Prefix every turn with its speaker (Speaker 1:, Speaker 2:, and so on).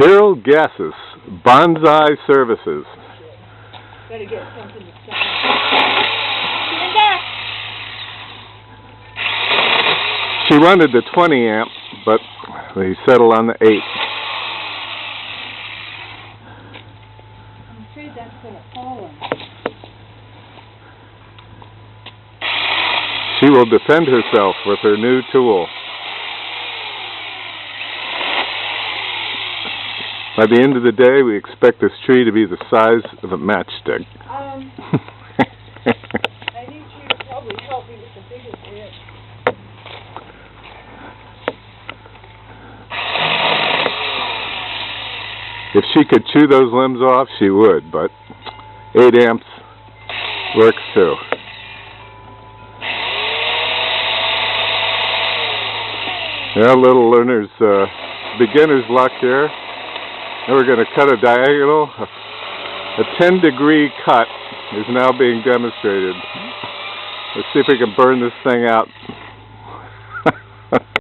Speaker 1: Carol Gassis, Bonsai Services.
Speaker 2: Better get something to say.
Speaker 1: She wanted the 20 amp, but they settled on the 8.
Speaker 2: I'm afraid that's going to fall on.
Speaker 1: She will defend herself with her new tool. By the end of the day, we expect this tree to be the size of a matchstick.
Speaker 2: I need you to probably help me with the biggest bit.
Speaker 1: If she could chew those limbs off, she would, but 8 amps works too. Yeah, little learner's beginner's luck here. Now we're going to cut a diagonal. A 10-degree cut is now being demonstrated. Let's see if we can burn this thing out.